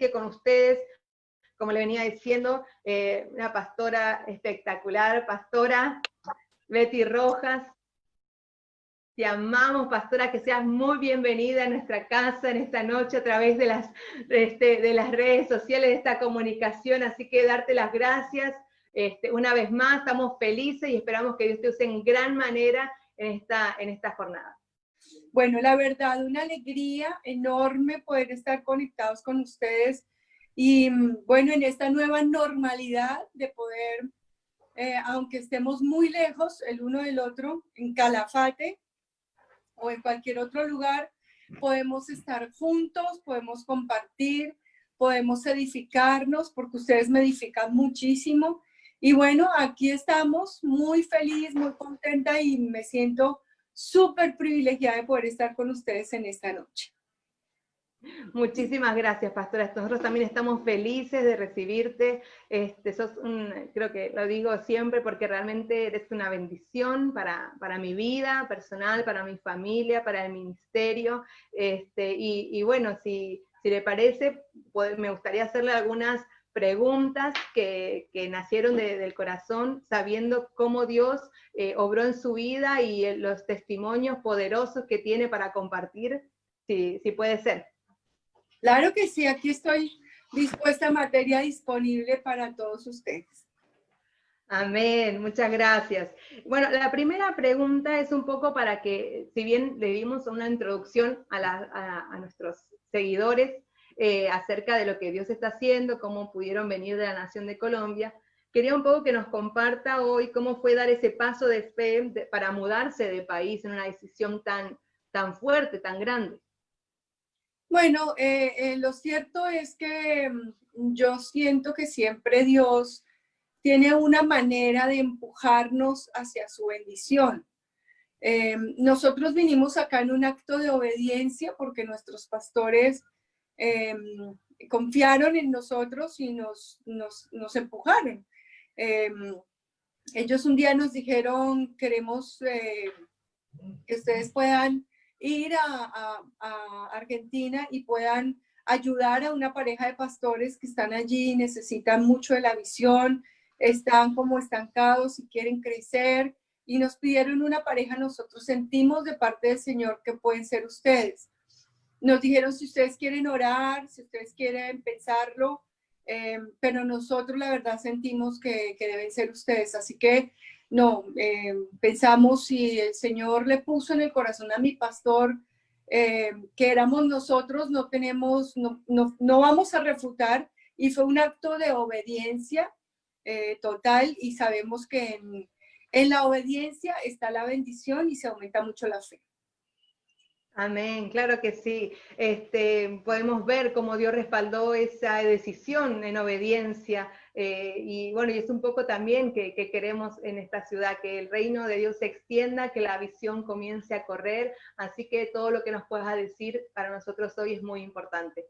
con ustedes, como le venía diciendo, una pastora espectacular, pastora Betty Rojas. Te amamos, pastora, que seas muy bienvenida a nuestra casa en esta noche a través de las redes sociales, de esta comunicación, así que darte las gracias una vez más. Estamos felices y esperamos que Dios te use en gran manera en esta jornada. Bueno, la verdad, una alegría enorme poder estar conectados con ustedes y bueno, en esta nueva normalidad de poder, aunque estemos muy lejos el uno del otro, en Calafate o en cualquier otro lugar, podemos estar juntos, podemos compartir, podemos edificarnos, porque ustedes me edifican muchísimo. Y bueno, aquí estamos muy feliz, muy contenta y me siento súper privilegiada de poder estar con ustedes en esta noche. Muchísimas gracias, pastora. Nosotros también estamos felices de recibirte. Creo que lo digo siempre porque realmente eres una bendición para mi vida personal, para mi familia, para el ministerio. Y bueno, si le parece, me gustaría hacerle algunas preguntas que nacieron del corazón, sabiendo cómo Dios obró en su vida y los testimonios poderosos que tiene para compartir, si puede ser. Claro que sí, aquí estoy dispuesta, materia disponible para todos ustedes. Amén, muchas gracias. Bueno, la primera pregunta es un poco para que, si bien le dimos una introducción a nuestros seguidores acerca de lo que Dios está haciendo, cómo pudieron venir de la nación de Colombia, quería un poco que nos comparta hoy cómo fue dar ese paso de fe para mudarse de país en una decisión tan fuerte, tan grande. Bueno, lo cierto es que yo siento que siempre Dios tiene una manera de empujarnos hacia su bendición. Nosotros vinimos acá en un acto de obediencia porque nuestros pastores confiaron en nosotros y nos empujaron. Ellos un día nos dijeron, queremos que ustedes puedan ir a Argentina y puedan ayudar a una pareja de pastores que están allí, necesitan mucho de la visión, están como estancados y quieren crecer, y nos pidieron una pareja. Nosotros sentimos de parte del Señor que pueden ser ustedes. Nos dijeron si ustedes quieren orar, si ustedes quieren pensarlo, pero nosotros la verdad sentimos que deben ser ustedes. Así que no, pensamos, si el Señor le puso en el corazón a mi pastor que éramos nosotros, no vamos a refutar, y fue un acto de obediencia total, y sabemos que en la obediencia está la bendición y se aumenta mucho la fe. Amén, claro que sí. Podemos ver cómo Dios respaldó esa decisión en obediencia, y bueno, y es un poco también que queremos en esta ciudad, que el reino de Dios se extienda, que la visión comience a correr, así que todo lo que nos puedas decir para nosotros hoy es muy importante.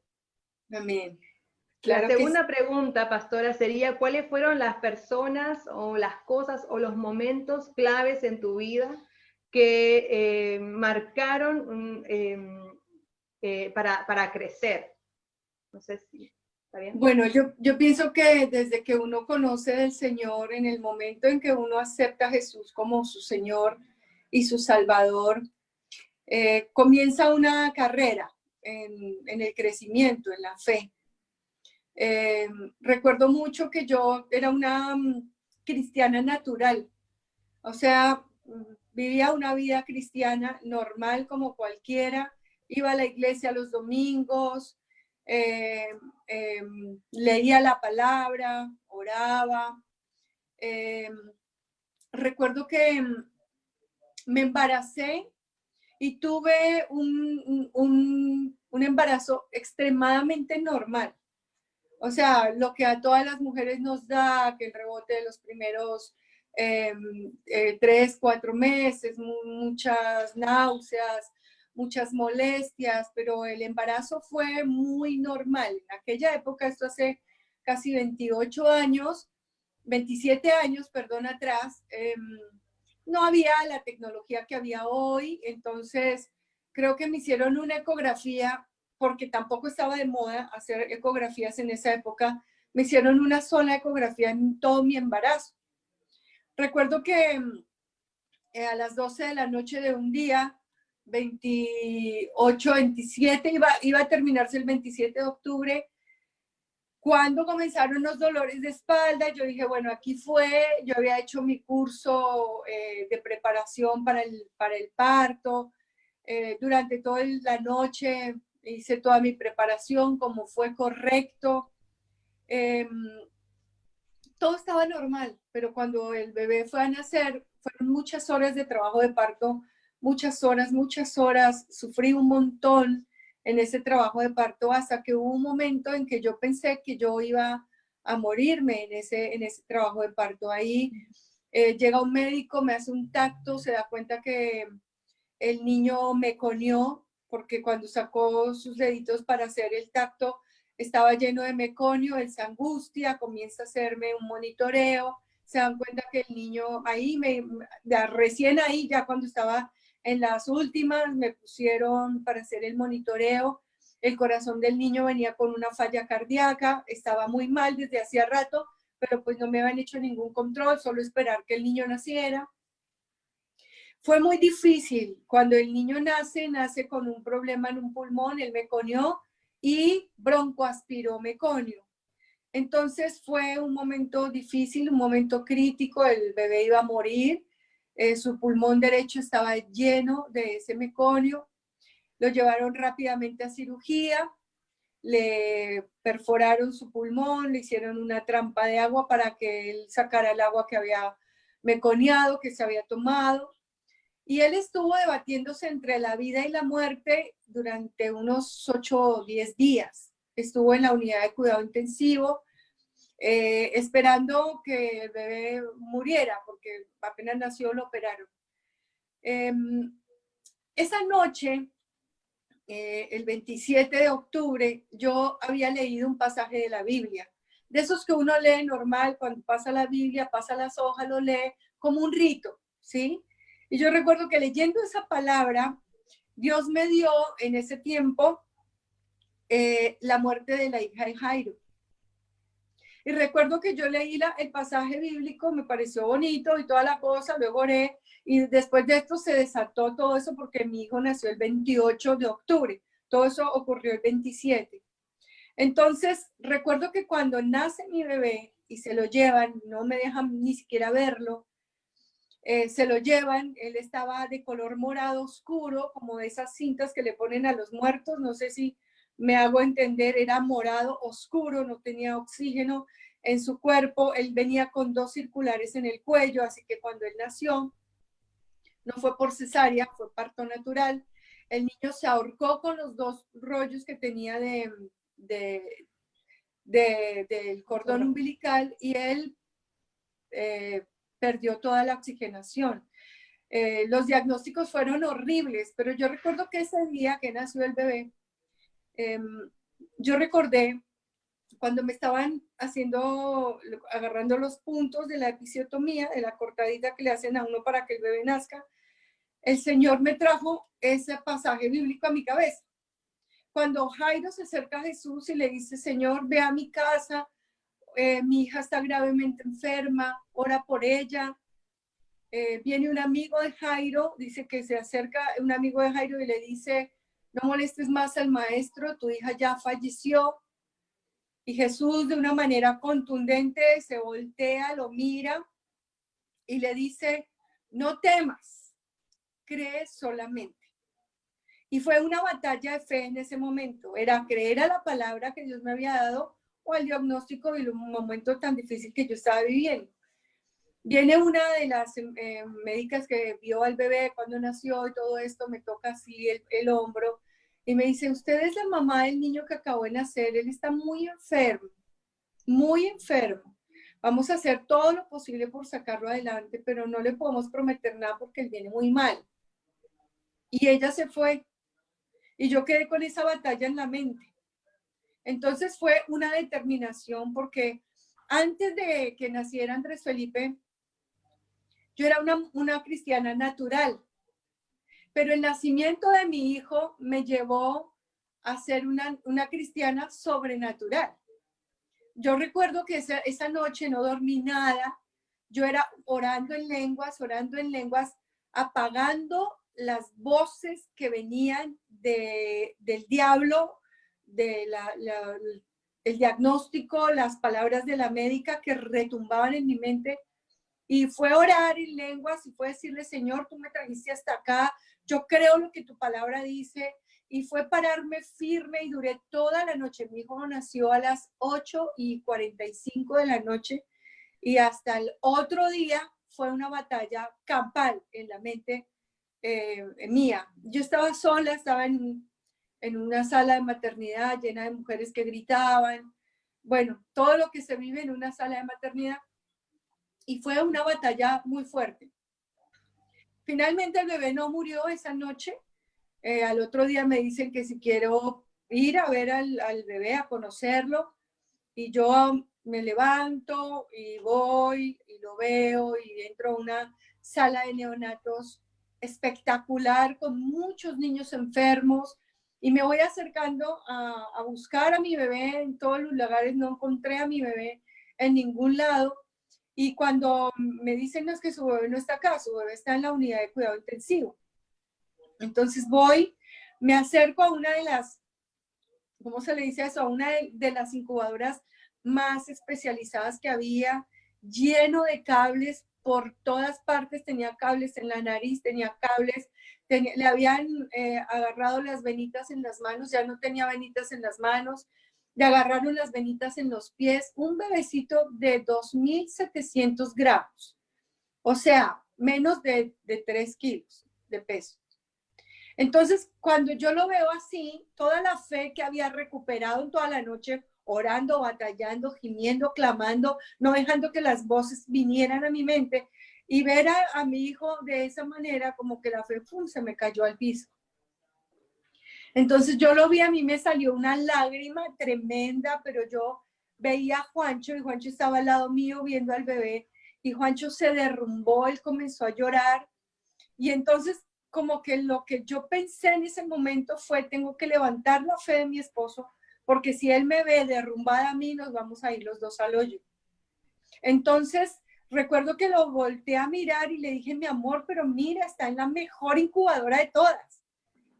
Amén. Claro. La segunda pregunta, pastora, sería: ¿cuáles fueron las personas o las cosas o los momentos claves en tu vida que marcaron para crecer? No sé si está bien. Bueno, yo pienso que desde que uno conoce del Señor, en el momento en que uno acepta a Jesús como su Señor y su Salvador, comienza una carrera en el crecimiento, en la fe. Recuerdo mucho que yo era una cristiana natural, o sea, vivía una vida cristiana normal como cualquiera, iba a la iglesia los domingos, leía la palabra, oraba. Recuerdo que me embaracé y tuve un embarazo extremadamente normal. O sea, lo que a todas las mujeres nos da, que el rebote de los primeros 3, 4 meses, muchas náuseas, muchas molestias, pero el embarazo fue muy normal. En aquella época, esto hace casi 27 años, perdón, atrás, no había la tecnología que había hoy. Entonces creo que me hicieron una ecografía porque tampoco estaba de moda hacer ecografías en esa época, me hicieron una sola ecografía en todo mi embarazo. Recuerdo que a las 12 de la noche de un día, 28, 27, iba a terminarse el 27 de octubre, cuando comenzaron los dolores de espalda. Yo dije, bueno, aquí fue. Yo había hecho mi curso de preparación para el parto. Durante toda la noche hice toda mi preparación como fue correcto. Todo estaba normal, pero cuando el bebé fue a nacer, fueron muchas horas de trabajo de parto, muchas horas, sufrí un montón en ese trabajo de parto hasta que hubo un momento en que yo pensé que yo iba a morirme en ese trabajo de parto. Ahí llega un médico, me hace un tacto, se da cuenta que el niño me conió, porque cuando sacó sus deditos para hacer el tacto, estaba lleno de meconio, él se angustia, comienza a hacerme un monitoreo, se dan cuenta que el niño ahí, recién ahí, ya cuando estaba en las últimas, me pusieron para hacer el monitoreo. El corazón del niño venía con una falla cardíaca, estaba muy mal desde hacía rato, pero pues no me habían hecho ningún control, solo esperar que el niño naciera. Fue muy difícil. Cuando el niño nace con un problema en un pulmón, el meconio, y broncoaspiró meconio. Entonces fue un momento difícil, un momento crítico. El bebé iba a morir. Su pulmón derecho estaba lleno de ese meconio. Lo llevaron rápidamente a cirugía. Le perforaron su pulmón, le hicieron una trampa de agua para que él sacara el agua que había meconiado, que se había tomado. Y él estuvo debatiéndose entre la vida y la muerte durante unos 8 o 10 días. Estuvo en la unidad de cuidado intensivo, esperando que el bebé muriera, porque apenas nació lo operaron. Esa noche, el 27 de octubre, yo había leído un pasaje de la Biblia, de esos que uno lee normal, cuando pasa la Biblia, pasa las hojas, lo lee como un rito, ¿sí? Y yo recuerdo que leyendo esa palabra, Dios me dio en ese tiempo la muerte de la hija de Jairo. Y recuerdo que yo leí el pasaje bíblico, me pareció bonito y toda la cosa, luego oré, y después de esto se desató todo eso porque mi hijo nació el 28 de octubre. Todo eso ocurrió el 27. Entonces, recuerdo que cuando nace mi bebé y se lo llevan, no me dejan ni siquiera verlo, se lo llevan, él estaba de color morado oscuro, como de esas cintas que le ponen a los muertos, no sé si me hago entender, era morado oscuro, no tenía oxígeno en su cuerpo, él venía con 2 circulares en el cuello, así que cuando él nació, no fue por cesárea, fue parto natural. El niño se ahorcó con los 2 rollos que tenía del cordón umbilical, y él perdió toda la oxigenación. Los diagnósticos fueron horribles, pero yo recuerdo que ese día que nació el bebé, yo recordé cuando me estaban agarrando los puntos de la episiotomía, de la cortadita que le hacen a uno para que el bebé nazca, el Señor me trajo ese pasaje bíblico a mi cabeza. Cuando Jairo se acerca a Jesús y le dice, Señor, ve a mi casa, mi hija está gravemente enferma, ora por ella. Viene un amigo de Jairo, dice que se acerca un amigo de Jairo y le dice, no molestes más al maestro, tu hija ya falleció. Y Jesús, de una manera contundente, se voltea, lo mira y le dice, no temas, cree solamente. Y fue una batalla de fe en ese momento, era creer a la palabra que Dios me había dado o al diagnóstico de un momento tan difícil que yo estaba viviendo. Viene una de las médicas que vio al bebé cuando nació y todo esto, me toca así el hombro y me dice, usted es la mamá del niño que acabó de nacer, él está muy enfermo, muy enfermo. Vamos a hacer todo lo posible por sacarlo adelante, pero no le podemos prometer nada porque él viene muy mal. Y ella se fue y yo quedé con esa batalla en la mente. Entonces fue una determinación porque antes de que naciera Andrés Felipe, yo era una cristiana natural, pero el nacimiento de mi hijo me llevó a ser una cristiana sobrenatural. Yo recuerdo que esa noche no dormí nada. Yo era orando en lenguas, apagando las voces que venían del diablo, el diagnóstico, las palabras de la médica que retumbaban en mi mente. Y fue orar en lenguas y fue decirle, Señor, tú me trajiste hasta acá, yo creo lo que tu palabra dice. Y fue pararme firme y duré toda la noche. Mi hijo nació a las 8:45 de la noche y hasta el otro día fue una batalla campal en la mente mía. Yo estaba sola, estaba en una sala de maternidad llena de mujeres que gritaban. Bueno, todo lo que se vive en una sala de maternidad. Y fue una batalla muy fuerte. Finalmente el bebé no murió esa noche. Al otro día me dicen que si quiero ir a ver al bebé, a conocerlo. Y yo me levanto y voy y lo veo y entro a una sala de neonatos espectacular con muchos niños enfermos. Y me voy acercando a buscar a mi bebé en todos los lugares. No encontré a mi bebé en ningún lado. Y cuando me dicen, no, es que su bebé no está acá, su bebé está en la unidad de cuidado intensivo. Entonces voy, me acerco a una de las, ¿cómo se le dice eso? A una de las incubadoras más especializadas que había, lleno de cables por todas partes. Tenía cables en la nariz, tenía cables, le habían agarrado las venitas en las manos, ya no tenía venitas en las manos. Le agarraron las venitas en los pies, un bebecito de 2.700 gramos, o sea, menos de 3 kilos de peso. Entonces, cuando yo lo veo así, toda la fe que había recuperado en toda la noche, orando, batallando, gimiendo, clamando, no dejando que las voces vinieran a mi mente, y ver a mi hijo de esa manera, como que la fe se me cayó al piso. Entonces yo lo vi, a mí me salió una lágrima tremenda, pero yo veía a Juancho y Juancho estaba al lado mío viendo al bebé y Juancho se derrumbó, él comenzó a llorar y entonces como que lo que yo pensé en ese momento fue, tengo que levantar la fe de mi esposo porque si él me ve derrumbada a mí, nos vamos a ir los dos al hoyo. Entonces recuerdo que lo volteé a mirar y le dije, mi amor, pero mira, está en la mejor incubadora de todas.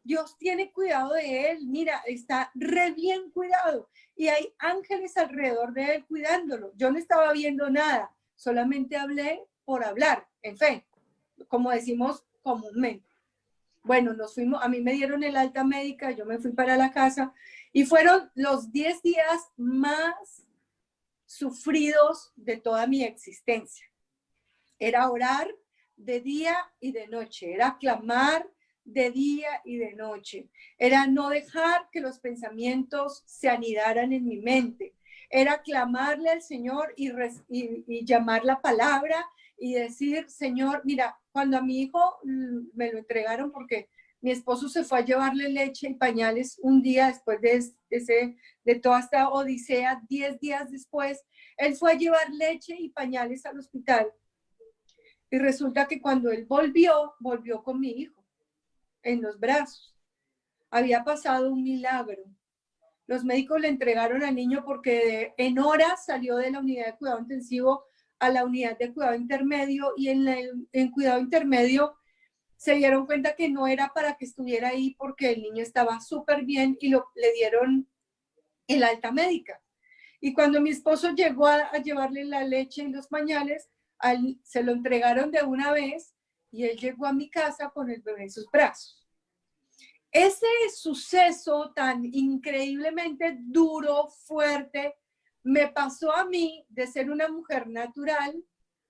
Dios tiene cuidado de él, mira, está re bien cuidado y hay ángeles alrededor de él cuidándolo. Yo no estaba viendo nada, solamente hablé por hablar, en fe, como decimos comúnmente. Bueno, nos fuimos, a mí me dieron el alta médica, yo me fui para la casa y fueron los 10 días más sufridos de toda mi existencia. Era orar de día y de noche, era clamar de día y de noche. Era no dejar que los pensamientos se anidaran en mi mente. Era clamarle al Señor y llamar la palabra y decir, Señor, mira, cuando a mi hijo me lo entregaron porque mi esposo se fue a llevarle leche y pañales un día después de toda esta odisea, 10 días después, él fue a llevar leche y pañales al hospital. Y resulta que cuando él volvió con mi hijo en los brazos. Había pasado un milagro. Los médicos le entregaron al niño porque en horas salió de la unidad de cuidado intensivo a la unidad de cuidado intermedio y en cuidado intermedio se dieron cuenta que no era para que estuviera ahí porque el niño estaba súper bien y le dieron el alta médica. Y cuando mi esposo llegó a llevarle la leche y los pañales, se lo entregaron de una vez y él llegó a mi casa con el bebé en sus brazos. Ese suceso tan increíblemente duro, fuerte, me pasó a mí de ser una mujer natural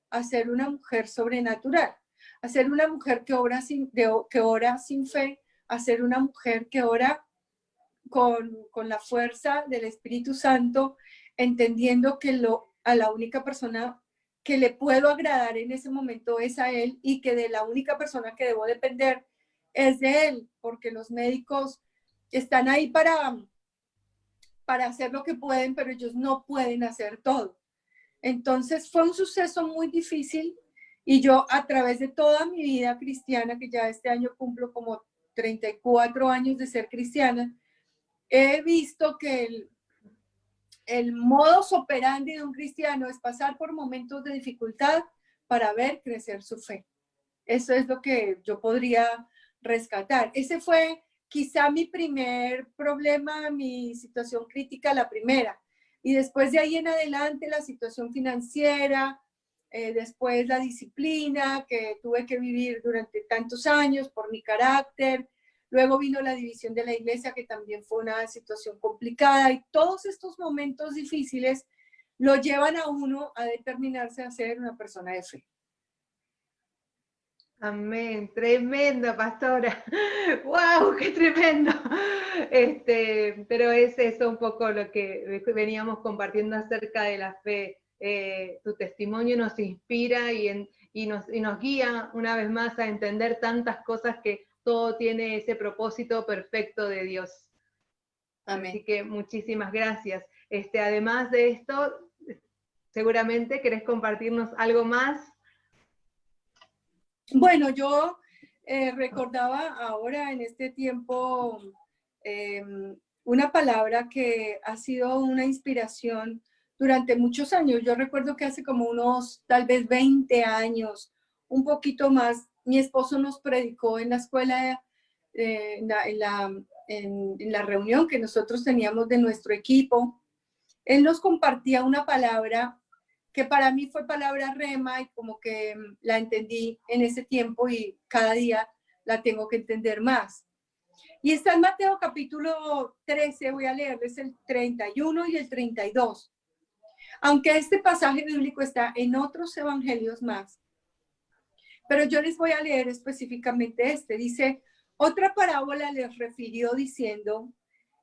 a ser una mujer sobrenatural, a ser una mujer que ora sin fe, a ser una mujer que ora con la fuerza del Espíritu Santo, entendiendo que a la única persona que le puedo agradar en ese momento es a Él y que de la única persona que debo depender es de Él, porque los médicos están ahí para hacer lo que pueden, pero ellos no pueden hacer todo. Entonces fue un suceso muy difícil y yo a través de toda mi vida cristiana, que ya este año cumplo como 34 años de ser cristiana, he visto que el modus operandi de un cristiano es pasar por momentos de dificultad para ver crecer su fe. Eso es lo que yo podría rescatar. Ese fue quizá mi primer problema, mi situación crítica, la primera. Y después de ahí en adelante la situación financiera, después la disciplina que tuve que vivir durante tantos años por mi carácter. Luego vino la división de la iglesia, que también fue una situación complicada. Y todos estos momentos difíciles lo llevan a uno a determinarse a ser una persona de fe. Amén, tremendo, pastora. ¡Wow! ¡Qué tremendo! Pero es eso un poco lo que veníamos compartiendo acerca de la fe. Tu testimonio nos inspira y nos guía una vez más a entender tantas cosas, que todo tiene ese propósito perfecto de Dios. Amén. Así que muchísimas gracias. Además de esto, seguramente querés compartirnos algo más. Bueno, yo recordaba ahora en este tiempo una palabra que ha sido una inspiración durante muchos años. Yo recuerdo que hace como unos tal vez 20 años, un poquito más, mi esposo nos predicó en la escuela, en la reunión que nosotros teníamos de nuestro equipo. Él nos compartía una palabra que para mí fue palabra rema y como que la entendí en ese tiempo y cada día la tengo que entender más. Y está en Mateo capítulo 13, voy a leerles el 31 y el 32. Aunque este pasaje bíblico está en otros evangelios más, pero yo les voy a leer específicamente este. Dice, otra parábola les refirió diciendo,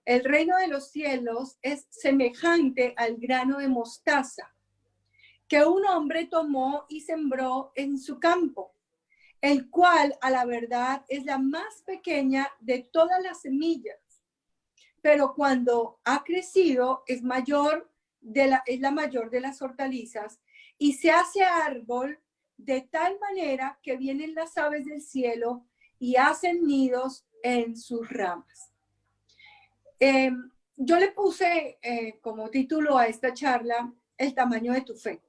el reino de los cielos es semejante al grano de mostaza que un hombre tomó y sembró en su campo, el cual a la verdad es la más pequeña de todas las semillas, pero cuando ha crecido es la mayor de las hortalizas y se hace árbol de tal manera que vienen las aves del cielo y hacen nidos en sus ramas. Yo le puse como título a esta charla, el tamaño de tu fe.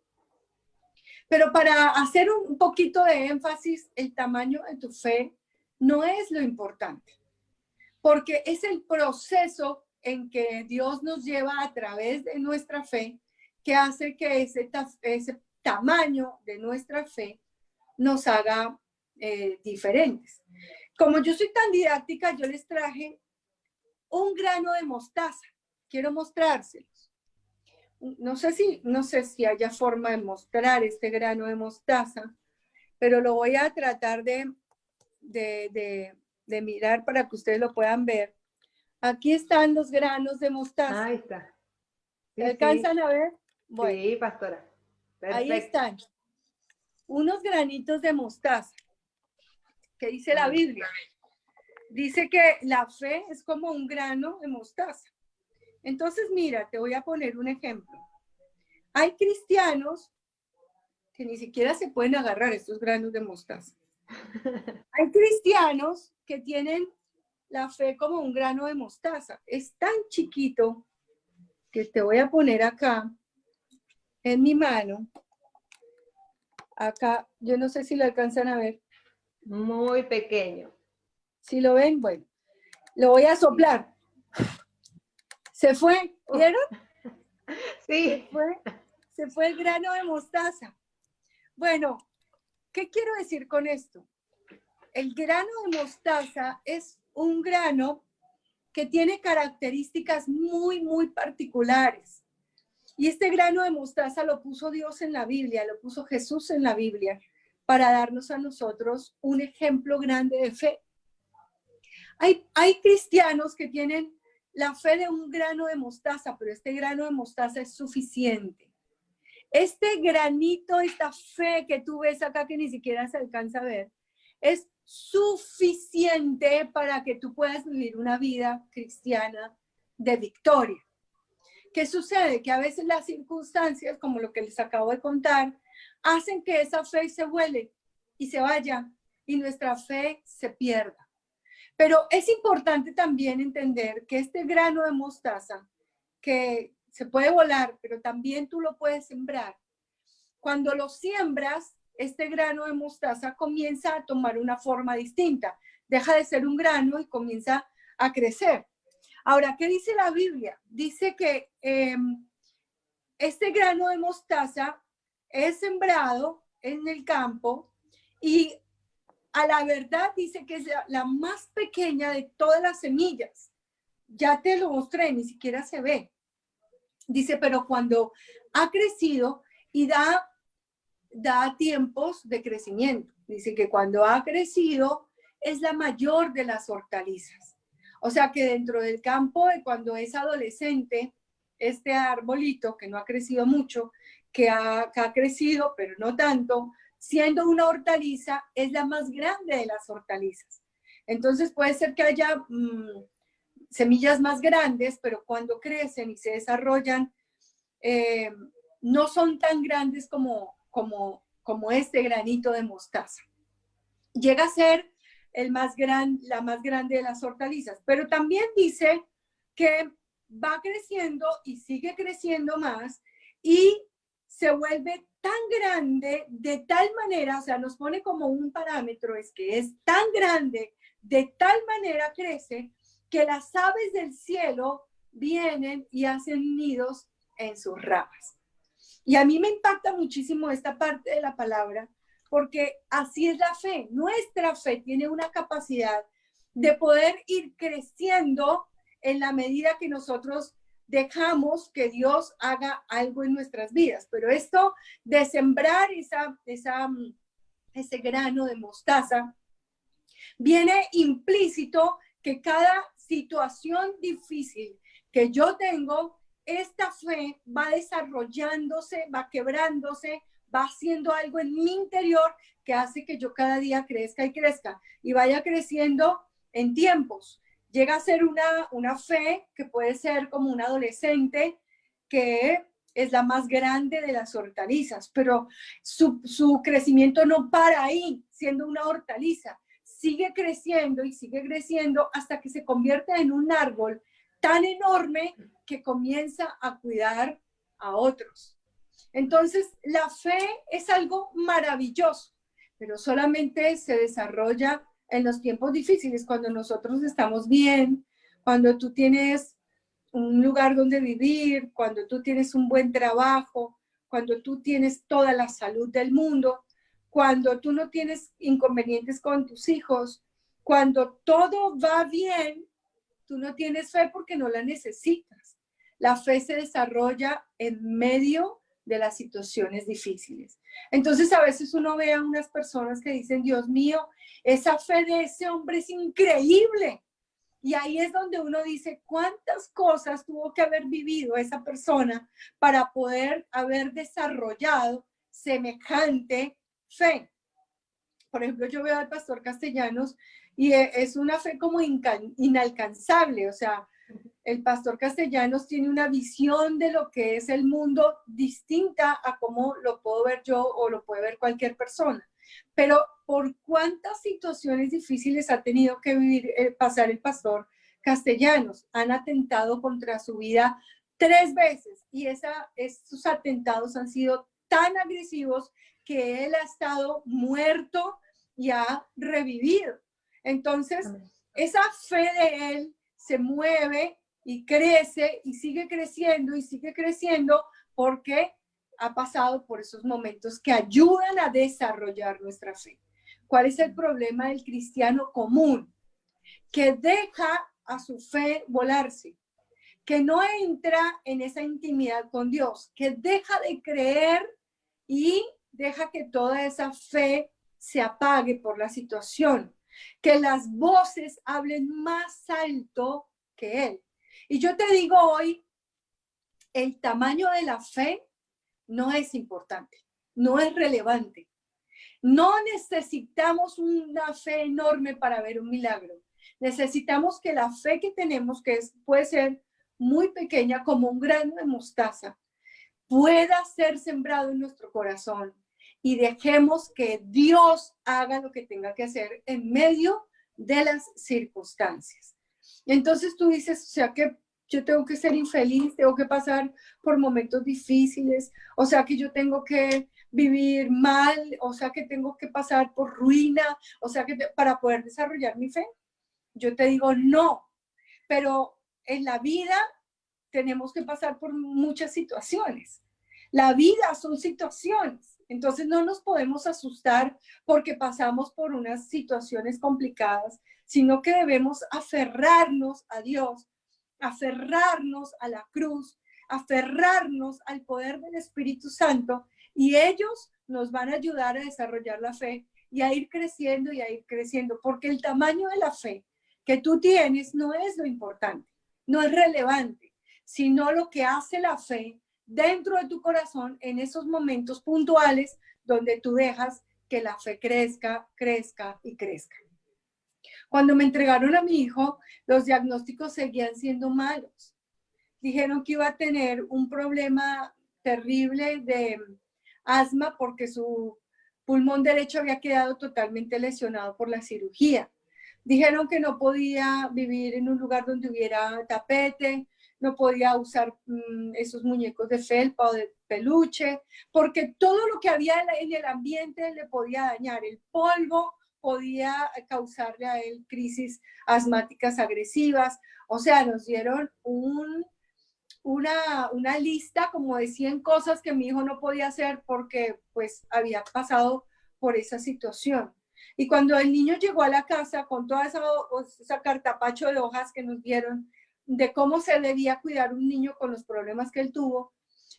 Pero para hacer un poquito de énfasis, el tamaño de tu fe no es lo importante, porque es el proceso en que Dios nos lleva a través de nuestra fe que hace que ese tamaño de nuestra fe nos haga diferentes. Como yo soy tan didáctica, yo les traje un grano de mostaza. Quiero mostrárselos. No sé si haya forma de mostrar este grano de mostaza, pero lo voy a tratar de mirar para que ustedes lo puedan ver. Aquí están los granos de mostaza. Ahí está. Sí, ¿Alcanzan a ver? Bueno, sí, pastora. Perfecto. Ahí están. Unos granitos de mostaza. ¿Qué dice la Biblia? Dice que la fe es como un grano de mostaza. Entonces, mira, te voy a poner un ejemplo. Hay cristianos que ni siquiera se pueden agarrar estos granos de mostaza. Hay cristianos que tienen la fe como un grano de mostaza. Es tan chiquito que te voy a poner acá en mi mano. Acá, yo no sé si lo alcanzan a ver. Muy pequeño. Si lo ven, bueno, lo voy a soplar. Se fue, ¿vieron? Sí. Se fue el grano de mostaza. Bueno, ¿qué quiero decir con esto? El grano de mostaza es un grano que tiene características muy, muy particulares. Y este grano de mostaza lo puso Dios en la Biblia, lo puso Jesús en la Biblia, para darnos a nosotros un ejemplo grande de fe. Hay cristianos que tienen la fe de un grano de mostaza, pero este grano de mostaza es suficiente. Este granito, esta fe que tú ves acá que ni siquiera se alcanza a ver, es suficiente para que tú puedas vivir una vida cristiana de victoria. ¿Qué sucede? Que a veces las circunstancias, como lo que les acabo de contar, hacen que esa fe se vuele y se vaya y nuestra fe se pierda. Pero es importante también entender que este grano de mostaza, que se puede volar, pero también tú lo puedes sembrar. Cuando lo siembras, este grano de mostaza comienza a tomar una forma distinta. Deja de ser un grano y comienza a crecer. Ahora, ¿qué dice la Biblia? Dice que este grano de mostaza es sembrado en el campo y a la verdad dice que es la más pequeña de todas las semillas. Ya te lo mostré, ni siquiera se ve. Dice, pero cuando ha crecido y da tiempos de crecimiento. Dice que cuando ha crecido es la mayor de las hortalizas. O sea que dentro del campo, cuando es adolescente, este arbolito que no ha crecido mucho, que ha crecido, pero no tanto, siendo una hortaliza, es la más grande de las hortalizas. Entonces puede ser que haya semillas más grandes, pero cuando crecen y se desarrollan, no son tan grandes como este granito de mostaza. Llega a ser la más grande de las hortalizas, pero también dice que va creciendo y sigue creciendo más y se vuelve tan grande de tal manera, o sea, nos pone como un parámetro, es que es tan grande, de tal manera crece que las aves del cielo vienen y hacen nidos en sus ramas. Y a mí me impacta muchísimo esta parte de la palabra, porque así es la fe. Nuestra fe tiene una capacidad de poder ir creciendo en la medida que nosotros dejamos que Dios haga algo en nuestras vidas. Pero esto de sembrar ese grano de mostaza, viene implícito que cada situación difícil que yo tengo, esta fe va desarrollándose, va quebrándose, va haciendo algo en mi interior que hace que yo cada día crezca y crezca y vaya creciendo en tiempos. Llega a ser una fe que puede ser como un adolescente que es la más grande de las hortalizas, pero su crecimiento no para ahí, siendo una hortaliza. Sigue creciendo y sigue creciendo hasta que se convierte en un árbol tan enorme que comienza a cuidar a otros. Entonces, la fe es algo maravilloso, pero solamente se desarrolla en los tiempos difíciles, cuando nosotros estamos bien, cuando tú tienes un lugar donde vivir, cuando tú tienes un buen trabajo, cuando tú tienes toda la salud del mundo, cuando tú no tienes inconvenientes con tus hijos, cuando todo va bien, tú no tienes fe porque no la necesitas. La fe se desarrolla en medio de las situaciones difíciles. Entonces a veces uno ve a unas personas que dicen, Dios mío, esa fe de ese hombre es increíble. Y ahí es donde uno dice, ¿cuántas cosas tuvo que haber vivido esa persona para poder haber desarrollado semejante fe? Por ejemplo, yo veo al pastor Castellanos y es una fe como inalcanzable. O sea, el pastor Castellanos tiene una visión de lo que es el mundo distinta a cómo lo puedo ver yo o lo puede ver cualquier persona. Pero ¿por cuántas situaciones difíciles ha tenido que pasar el pastor Castellanos? Han atentado contra su vida 3 veces y esos atentados han sido tan agresivos que él ha estado muerto y ha revivido. Entonces, esa fe de él se mueve y crece y sigue creciendo porque ha pasado por esos momentos que ayudan a desarrollar nuestra fe. ¿Cuál es el problema del cristiano común? Que deja a su fe volarse, que no entra en esa intimidad con Dios, que deja de creer y deja que toda esa fe se apague por la situación, que las voces hablen más alto que él. Y yo te digo hoy, el tamaño de la fe no es importante, no es relevante. No necesitamos una fe enorme para ver un milagro. Necesitamos que la fe que tenemos, que puede ser muy pequeña como un grano de mostaza, pueda ser sembrado en nuestro corazón y dejemos que Dios haga lo que tenga que hacer en medio de las circunstancias. Entonces tú dices, o sea que yo tengo que ser infeliz, tengo que pasar por momentos difíciles, o sea que yo tengo que vivir mal, o sea que tengo que pasar por ruina, o sea que para poder desarrollar mi fe. Yo te digo no, pero en la vida tenemos que pasar por muchas situaciones. La vida son situaciones, entonces no nos podemos asustar porque pasamos por unas situaciones complicadas, sino que debemos aferrarnos a Dios, aferrarnos a la cruz, aferrarnos al poder del Espíritu Santo, y ellos nos van a ayudar a desarrollar la fe y a ir creciendo y a ir creciendo, porque el tamaño de la fe que tú tienes no es lo importante, no es relevante, sino lo que hace la fe dentro de tu corazón en esos momentos puntuales donde tú dejas que la fe crezca, crezca y crezca. Cuando me entregaron a mi hijo, los diagnósticos seguían siendo malos. Dijeron que iba a tener un problema terrible de asma porque su pulmón derecho había quedado totalmente lesionado por la cirugía. Dijeron que no podía vivir en un lugar donde hubiera tapete, no podía usar esos muñecos de felpa o de peluche, porque todo lo que había en el ambiente le podía dañar. El polvo podía causarle a él crisis asmáticas agresivas. O sea, nos dieron una lista como de 100 cosas que mi hijo no podía hacer porque pues había pasado por esa situación. Y cuando el niño llegó a la casa con toda esa cartapacho de hojas que nos dieron de cómo se debía cuidar un niño con los problemas que él tuvo,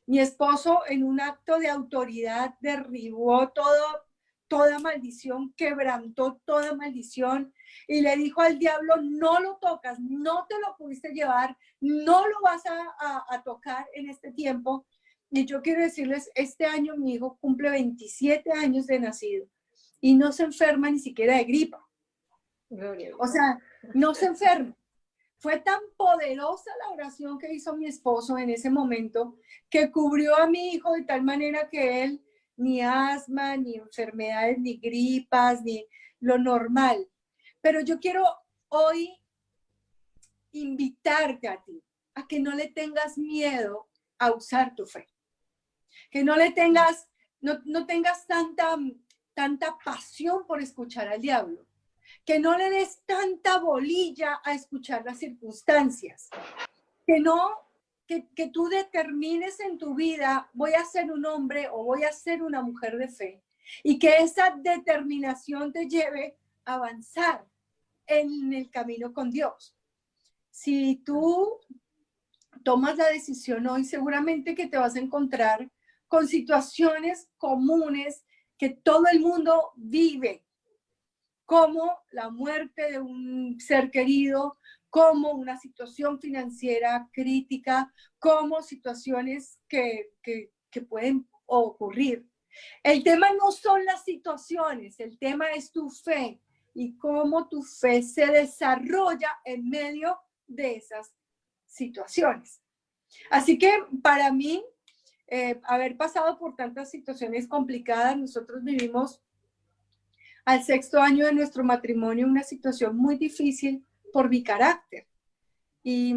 mi esposo en un acto de autoridad derribó toda maldición, quebrantó toda maldición y le dijo al diablo, no lo tocas, no te lo pudiste llevar, no lo vas a tocar en este tiempo. Y yo quiero decirles, este año mi hijo cumple 27 años de nacido y no se enferma ni siquiera de gripa. O sea, no se enferma. Fue tan poderosa la oración que hizo mi esposo en ese momento que cubrió a mi hijo de tal manera que él ni asma, ni enfermedades, ni gripas, ni lo normal. Pero yo quiero hoy invitarte a ti a que no le tengas miedo a usar tu fe. Que no le tengas, no tengas tanta pasión por escuchar al diablo. Que no le des tanta bolilla a escuchar las circunstancias. Que tú determines en tu vida, voy a ser un hombre o voy a ser una mujer de fe. Y que esa determinación te lleve a avanzar en el camino con Dios. Si tú tomas la decisión hoy, seguramente que te vas a encontrar con situaciones comunes que todo el mundo vive, como la muerte de un ser querido, como una situación financiera crítica, como situaciones que pueden ocurrir. El tema no son las situaciones, el tema es tu fe y cómo tu fe se desarrolla en medio de esas situaciones. Así que para mí, haber pasado por tantas situaciones complicadas, nosotros vivimos al 6º año de nuestro matrimonio una situación muy difícil por mi carácter. Y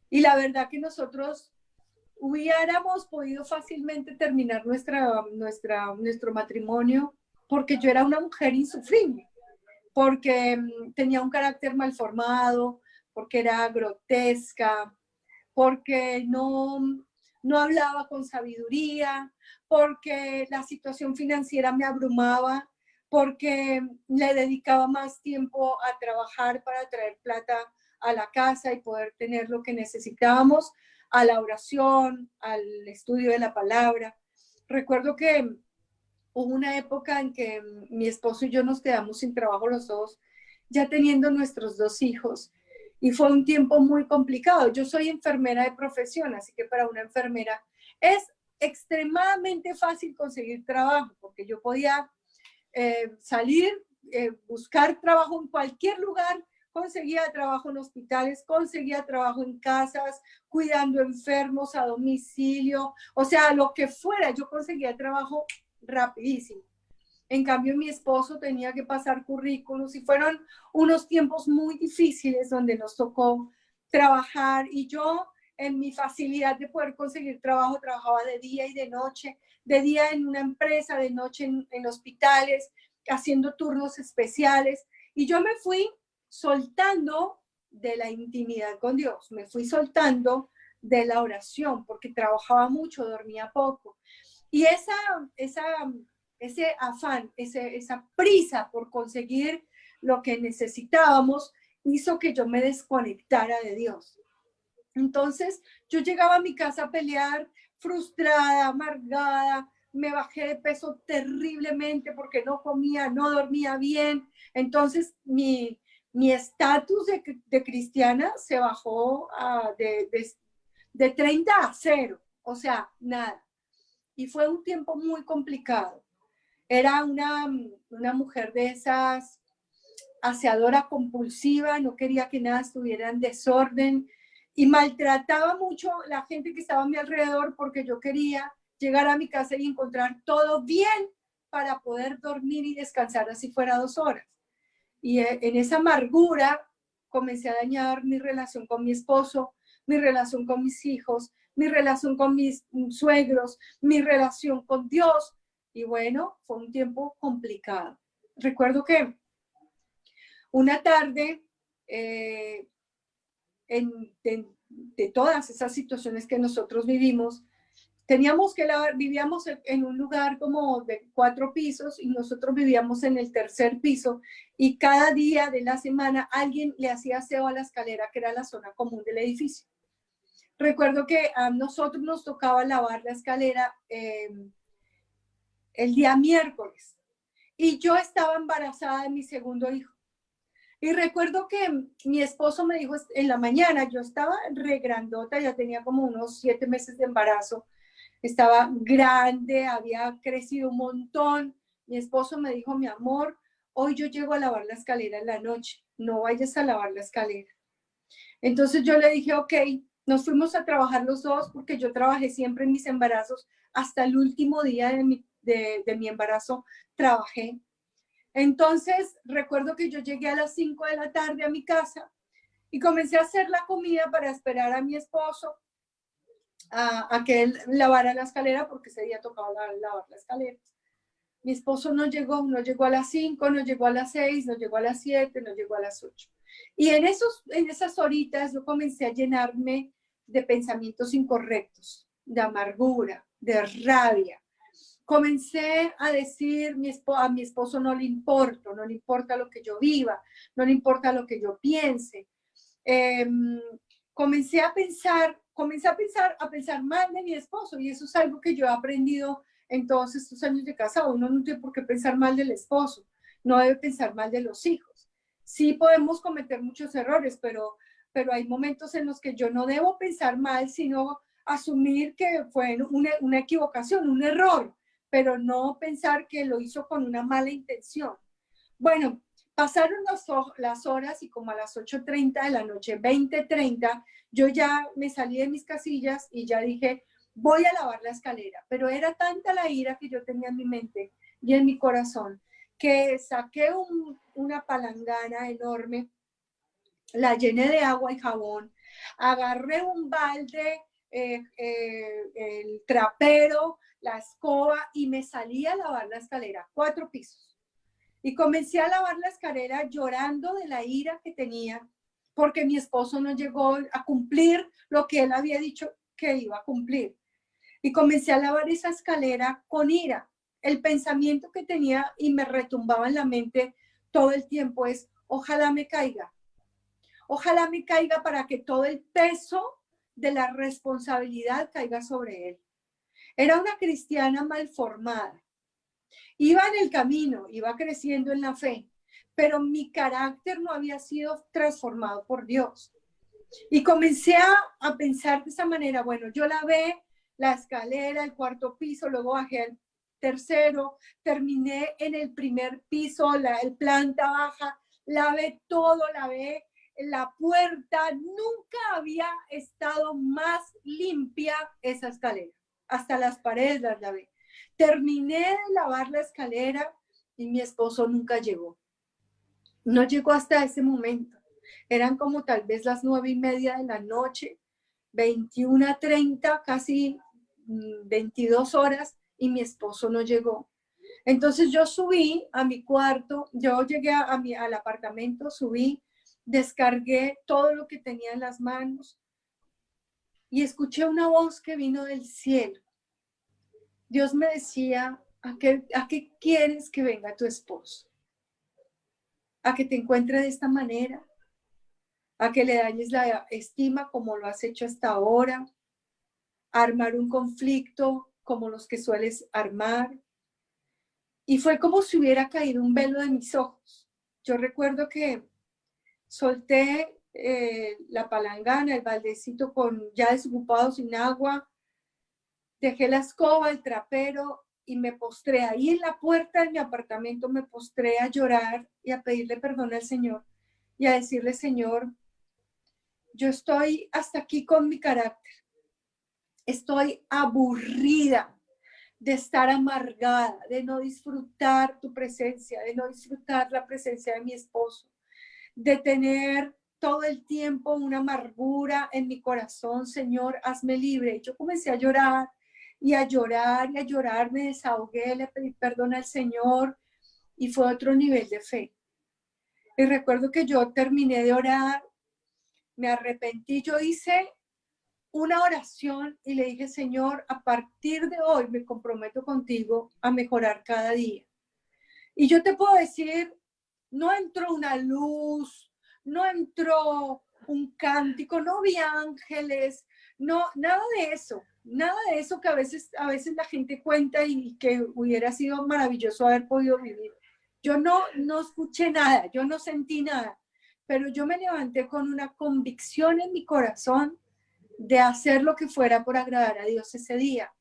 la verdad que nosotros hubiéramos podido fácilmente terminar nuestro matrimonio porque yo era una mujer insufrible, porque tenía un carácter mal formado, porque era grotesca, porque no hablaba con sabiduría, porque la situación financiera me abrumaba, porque le dedicaba más tiempo a trabajar para traer plata a la casa y poder tener lo que necesitábamos, a la oración, al estudio de la palabra. Recuerdo que hubo una época en que mi esposo y yo nos quedamos sin trabajo los dos, ya teniendo nuestros 2 hijos. Y fue un tiempo muy complicado. Yo soy enfermera de profesión, así que para una enfermera es extremadamente fácil conseguir trabajo, porque yo podía salir, buscar trabajo en cualquier lugar, conseguía trabajo en hospitales, conseguía trabajo en casas, cuidando enfermos a domicilio, o sea, lo que fuera, yo conseguía trabajo rapidísimo. En cambio, mi esposo tenía que pasar currículos y fueron unos tiempos muy difíciles donde nos tocó trabajar y yo en mi facilidad de poder conseguir trabajo, trabajaba de día y de noche, de día en una empresa, de noche en hospitales, haciendo turnos especiales y yo me fui soltando de la intimidad con Dios, me fui soltando de la oración porque trabajaba mucho, dormía poco. Y ese afán, esa prisa por conseguir lo que necesitábamos, hizo que yo me desconectara de Dios. Entonces, yo llegaba a mi casa a pelear, frustrada, amargada, me bajé de peso terriblemente porque no comía, no dormía bien. Entonces, mi estatus de cristiana se bajó de 30 a 0, o sea, nada. Y fue un tiempo muy complicado. Era una mujer de esas aseadora compulsiva, no quería que nada estuviera en desorden y maltrataba mucho a la gente que estaba a mi alrededor porque yo quería llegar a mi casa y encontrar todo bien para poder dormir y descansar así fuera 2 horas. Y en esa amargura comencé a dañar mi relación con mi esposo, mi relación con mis hijos, mi relación con mis suegros, mi relación con Dios. Y bueno, fue un tiempo complicado. Recuerdo que una tarde, de todas esas situaciones que nosotros vivimos, vivíamos en un lugar como de 4 pisos y nosotros vivíamos en el tercer piso y cada día de la semana alguien le hacía aseo a la escalera, que era la zona común del edificio. Recuerdo que a nosotros nos tocaba lavar la escalera el día miércoles y yo estaba embarazada de mi segundo hijo. Y recuerdo que mi esposo me dijo en la mañana, yo estaba regrandota, ya tenía como unos 7 meses de embarazo, estaba grande, había crecido un montón. Mi esposo me dijo, mi amor, hoy yo llego a lavar la escalera en la noche, no vayas a lavar la escalera. Entonces yo le dije, ok, nos fuimos a trabajar los dos porque yo trabajé siempre en mis embarazos, hasta el último día de mi embarazo trabajé. Entonces, recuerdo que yo llegué a las 5 de la tarde a mi casa y comencé a hacer la comida para esperar a mi esposo a que él lavara la escalera porque ese día tocaba lavar la escalera. Mi esposo no llegó a las 5, no llegó a las 6, no llegó a las 7, no llegó a las 8. Y en esas horitas yo comencé a llenarme de pensamientos incorrectos, de amargura, de rabia. Comencé a decir, a mi esposo no le importa lo que yo viva, no le importa lo que yo piense. Comencé a pensar mal de mi esposo y eso es algo que yo he aprendido en todos estos años de casado. Uno no tiene por qué pensar mal del esposo, no debe pensar mal de los hijos. Sí podemos cometer muchos errores, pero hay momentos en los que yo no debo pensar mal, sino asumir que fue una equivocación, un error, pero no pensar que lo hizo con una mala intención. Bueno, pasaron las horas y como a las 8:30 de la noche, 20:30, yo ya me salí de mis casillas y ya dije, voy a lavar la escalera. Pero era tanta la ira que yo tenía en mi mente y en mi corazón que saqué una palangana enorme, la llené de agua y jabón, agarré un balde, el trapero, la escoba y me salí a lavar la escalera, 4 pisos. Y comencé a lavar la escalera llorando de la ira que tenía porque mi esposo no llegó a cumplir lo que él había dicho que iba a cumplir. Y comencé a lavar esa escalera con ira. El pensamiento que tenía y me retumbaba en la mente todo el tiempo es, ojalá me caiga. Ojalá me caiga para que todo el peso de la responsabilidad caiga sobre él. Era una cristiana mal formada. Iba en el camino, iba creciendo en la fe, pero mi carácter no había sido transformado por Dios. Y comencé a pensar de esa manera, bueno, yo lavé la escalera, el 4º piso, luego bajé al 3º, terminé en el 1er piso, el planta baja, lavé todo, lavé la puerta, nunca había estado más limpia esa escalera, hasta las paredes las lavé. Terminé de lavar la escalera y mi esposo nunca llegó. No llegó hasta ese momento. Eran como tal vez las 9:30 de la noche, 21:30, casi 22 horas, y mi esposo no llegó. Entonces yo subí a mi cuarto, yo llegué al apartamento, subí, descargué todo lo que tenía en las manos y escuché una voz que vino del cielo. Dios me decía, ¿a qué quieres que venga tu esposo? ¿A que te encuentre de esta manera? ¿A que le dañes la estima como lo has hecho hasta ahora? ¿A armar un conflicto como los que sueles armar? Y fue como si hubiera caído un velo de mis ojos. Yo recuerdo que solté la palangana, el baldecito ya desocupado sin agua, dejé la escoba, el trapero y me postré ahí en la puerta de mi apartamento, me postré a llorar y a pedirle perdón al Señor y a decirle, Señor, yo estoy hasta aquí con mi carácter, estoy aburrida de estar amargada, de no disfrutar tu presencia, de no disfrutar la presencia de mi esposo, de tener todo el tiempo una amargura en mi corazón. Señor, hazme libre. Y yo comencé a llorar y a llorar y a llorar, me desahogué, le pedí perdón al Señor y fue otro nivel de fe. Y recuerdo que yo terminé de orar, me arrepentí, yo hice una oración y le dije, Señor, a partir de hoy me comprometo contigo a mejorar cada día. Y yo te puedo decir, no entró una luz, no entró un cántico, no vi ángeles, no, nada de eso que a veces la gente cuenta y que hubiera sido maravilloso haber podido vivir. Yo no escuché nada, yo no sentí nada, pero yo me levanté con una convicción en mi corazón de hacer lo que fuera por agradar a Dios ese día.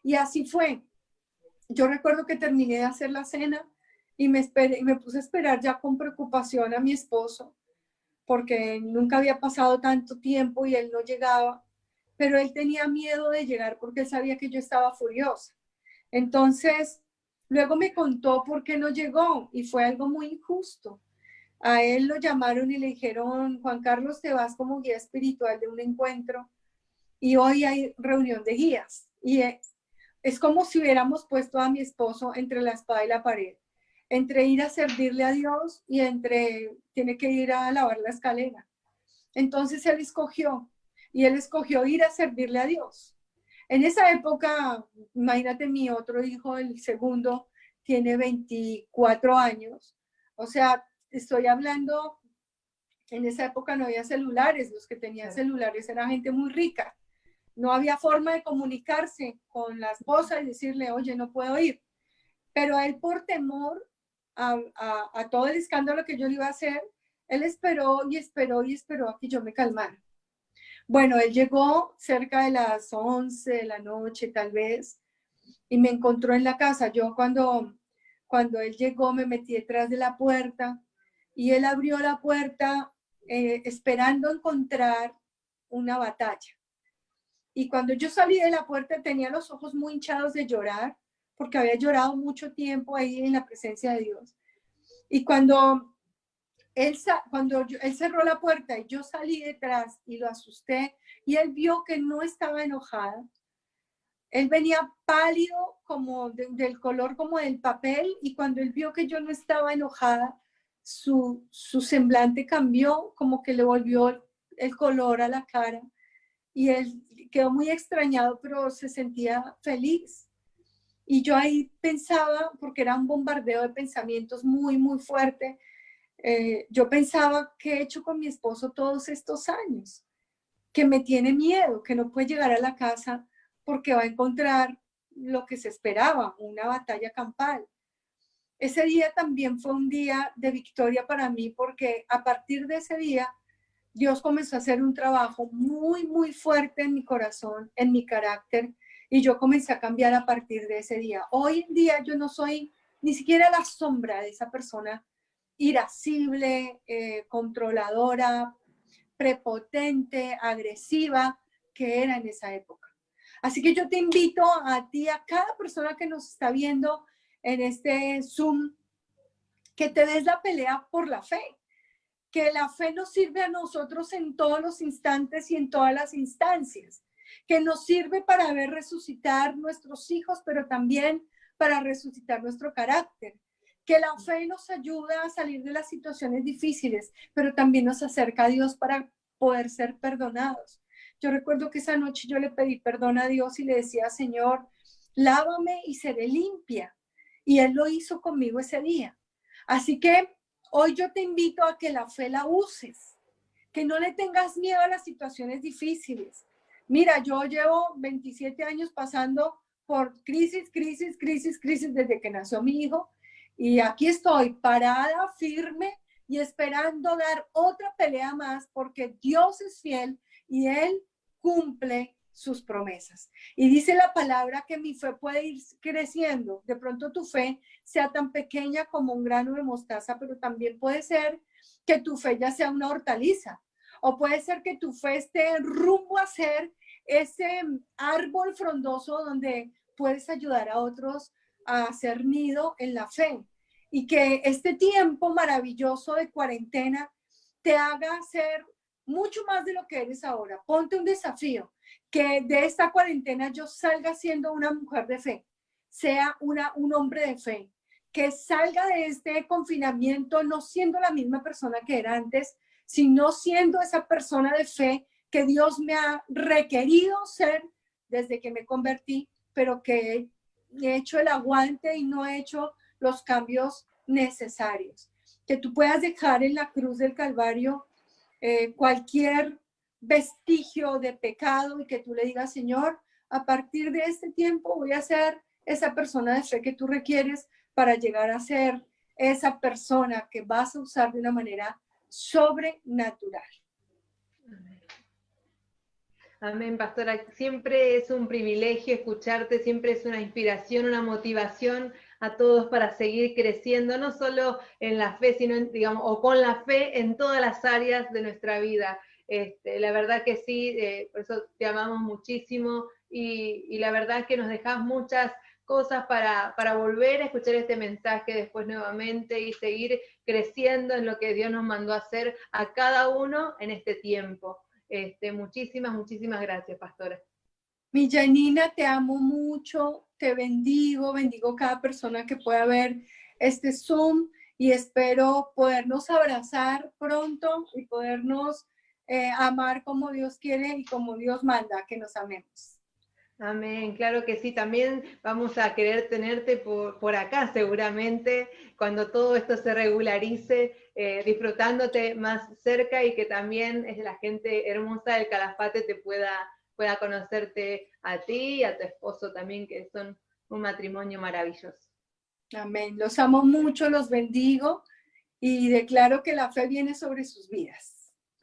Y así fue. Yo recuerdo que terminé de hacer la cena y me puse a esperar ya con preocupación a mi esposo, porque nunca había pasado tanto tiempo y él no llegaba, pero él tenía miedo de llegar porque él sabía que yo estaba furiosa. Entonces, luego me contó por qué no llegó y fue algo muy injusto. A él lo llamaron y le dijeron, Juan Carlos, te vas como guía espiritual de un encuentro y hoy hay reunión de guías. Y es como si hubiéramos puesto a mi esposo entre la espada y la pared, entre ir a servirle a Dios y tiene que ir a lavar la escalera. Entonces él escogió ir a servirle a Dios. En esa época, imagínate, mi otro hijo, el segundo, tiene 24 años. O sea, estoy hablando, en esa época no había celulares, los que tenían celulares eran gente muy rica. No había forma de comunicarse con la esposa y decirle, oye, no puedo ir. Pero él, por temor a todo el escándalo que yo le iba a hacer, él esperó y esperó y esperó a que yo me calmara. Bueno, él llegó cerca de las 11 de la noche, tal vez, y me encontró en la casa. Yo cuando él llegó me metí detrás de la puerta y él abrió la puerta esperando encontrar una batalla. Y cuando yo salí de la puerta tenía los ojos muy hinchados de llorar, porque había llorado mucho tiempo ahí en la presencia de Dios. Y cuando él cerró la puerta y yo salí detrás y lo asusté, y él vio que no estaba enojada. Él venía pálido, como del color como del papel, y cuando él vio que yo no estaba enojada, su semblante cambió, como que le volvió el color a la cara. Y él quedó muy extrañado, pero se sentía feliz. Y yo ahí pensaba, porque era un bombardeo de pensamientos muy, muy fuerte, yo pensaba, ¿qué he hecho con mi esposo todos estos años? Que me tiene miedo, que no puede llegar a la casa porque va a encontrar lo que se esperaba, una batalla campal. Ese día también fue un día de victoria para mí, porque a partir de ese día Dios comenzó a hacer un trabajo muy, muy fuerte en mi corazón, en mi carácter, y yo comencé a cambiar a partir de ese día. Hoy en día yo no soy ni siquiera la sombra de esa persona irascible, controladora, prepotente, agresiva que era en esa época. Así que yo te invito a ti, a cada persona que nos está viendo, en este Zoom, que te des la pelea por la fe, que la fe nos sirve a nosotros en todos los instantes y en todas las instancias, que nos sirve para ver resucitar nuestros hijos, pero también para resucitar nuestro carácter, que la fe nos ayuda a salir de las situaciones difíciles, pero también nos acerca a Dios para poder ser perdonados. Yo recuerdo que esa noche yo le pedí perdón a Dios y le decía, Señor, lávame y seré limpia. Y Él lo hizo conmigo ese día. Así que hoy yo te invito a que la fe la uses, que no le tengas miedo a las situaciones difíciles. Mira, yo llevo 27 años pasando por crisis desde que nació mi hijo, y aquí estoy parada, firme y esperando dar otra pelea más, porque Dios es fiel y Él cumple sus promesas. Y dice la palabra que mi fe puede ir creciendo. De pronto tu fe sea tan pequeña como un grano de mostaza, pero también puede ser que tu fe ya sea una hortaliza, o puede ser que tu fe esté rumbo a ser ese árbol frondoso donde puedes ayudar a otros a hacer nido en la fe, y que este tiempo maravilloso de cuarentena te haga ser mucho más de lo que eres ahora. Ponte un desafío, que de esta cuarentena yo salga siendo una mujer de fe, sea un hombre de fe, que salga de este confinamiento no siendo la misma persona que era antes, sino siendo esa persona de fe que Dios me ha requerido ser desde que me convertí, pero que he hecho el aguante y no he hecho los cambios necesarios. Que tú puedas dejar en la cruz del Calvario cualquier vestigio de pecado, y que tú le digas, Señor, a partir de este tiempo voy a ser esa persona de fe que tú requieres para llegar a ser esa persona que vas a usar de una manera sobrenatural. Amén, pastora. Siempre es un privilegio escucharte, siempre es una inspiración, una motivación a todos para seguir creciendo, no solo en la fe, sino, digamos, o con la fe en todas las áreas de nuestra vida. La verdad que sí, por eso te amamos muchísimo, y la verdad que nos dejas muchas cosas para volver a escuchar este mensaje después nuevamente y seguir creciendo en lo que Dios nos mandó a hacer a cada uno en este tiempo. Muchísimas gracias, pastora. Mi Janina, te amo mucho, te bendigo cada persona que pueda ver este Zoom, y espero podernos abrazar pronto y podernos amar como Dios quiere y como Dios manda que nos amemos. Amén, claro que sí, también vamos a querer tenerte por acá seguramente, cuando todo esto se regularice, disfrutándote más cerca, y que también la gente hermosa del Calafate te pueda conocerte a ti y a tu esposo también, que son un matrimonio maravilloso. Amén, los amo mucho, los bendigo y declaro que la fe viene sobre sus vidas.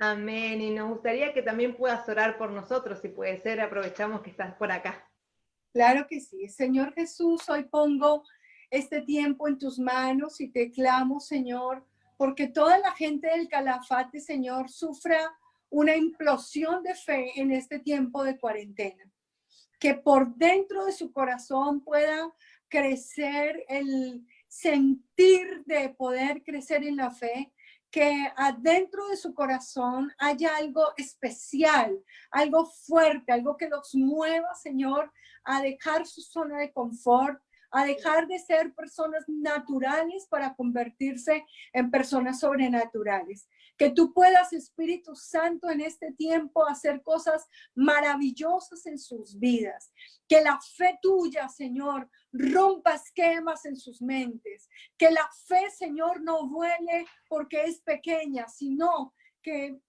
Amén, y nos gustaría que también puedas orar por nosotros, si puede ser, aprovechamos que estás por acá. Claro que sí. Señor Jesús, hoy pongo este tiempo en tus manos y te clamo, Señor, porque toda la gente del Calafate, Señor, sufra una implosión de fe en este tiempo de cuarentena. Que por dentro de su corazón pueda crecer el sentir de poder crecer en la fe, que adentro de su corazón haya algo especial, algo fuerte, algo que los mueva, Señor, a dejar su zona de confort, a dejar de ser personas naturales para convertirse en personas sobrenaturales. Que tú puedas, Espíritu Santo, en este tiempo hacer cosas maravillosas en sus vidas. Que la fe tuya, Señor, rompa esquemas en sus mentes. Que la fe, Señor, no vuele porque es pequeña, sino que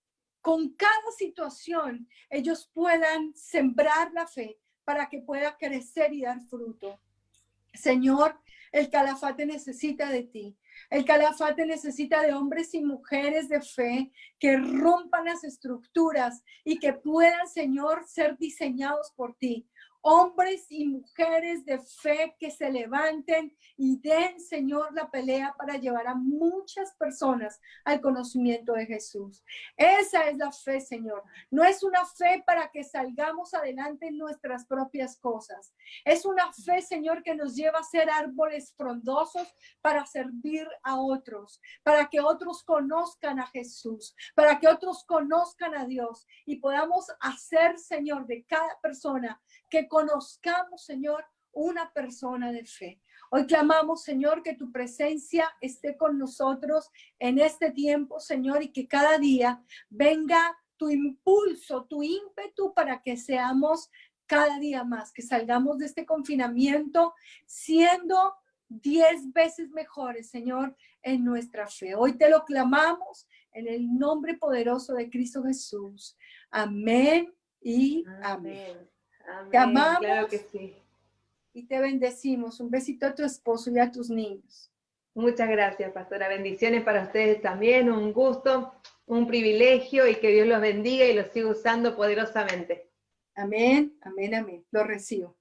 con cada situación ellos puedan sembrar la fe para que pueda crecer y dar fruto. Señor, el Calafate necesita de ti. El Calafate necesita de hombres y mujeres de fe que rompan las estructuras y que puedan, Señor, ser diseñados por ti. hombres y mujeres de fe que se levanten y den, Señor, la pelea para llevar a muchas personas al conocimiento de Jesús. Esa es la fe, Señor. No es una fe para que salgamos adelante en nuestras propias cosas. Es una fe, Señor, que nos lleva a ser árboles frondosos para servir a otros, para que otros conozcan a Jesús, para que otros conozcan a Dios y podamos hacer, Señor, de cada persona que conozcamos, Señor, una persona de fe. Hoy clamamos, Señor, que tu presencia esté con nosotros en este tiempo, Señor, y que cada día venga tu impulso, tu ímpetu para que seamos cada día más, que salgamos de este confinamiento siendo 10 veces mejores, Señor, en nuestra fe. Hoy te lo clamamos en el nombre poderoso de Cristo Jesús. Amén y amén. Amén. Te amamos, claro que sí. Y te bendecimos. Un besito a tu esposo y a tus niños. Muchas gracias, pastora. Bendiciones para ustedes también. Un gusto, un privilegio y que Dios los bendiga y los siga usando poderosamente. Amén, amén, amén. Lo recibo.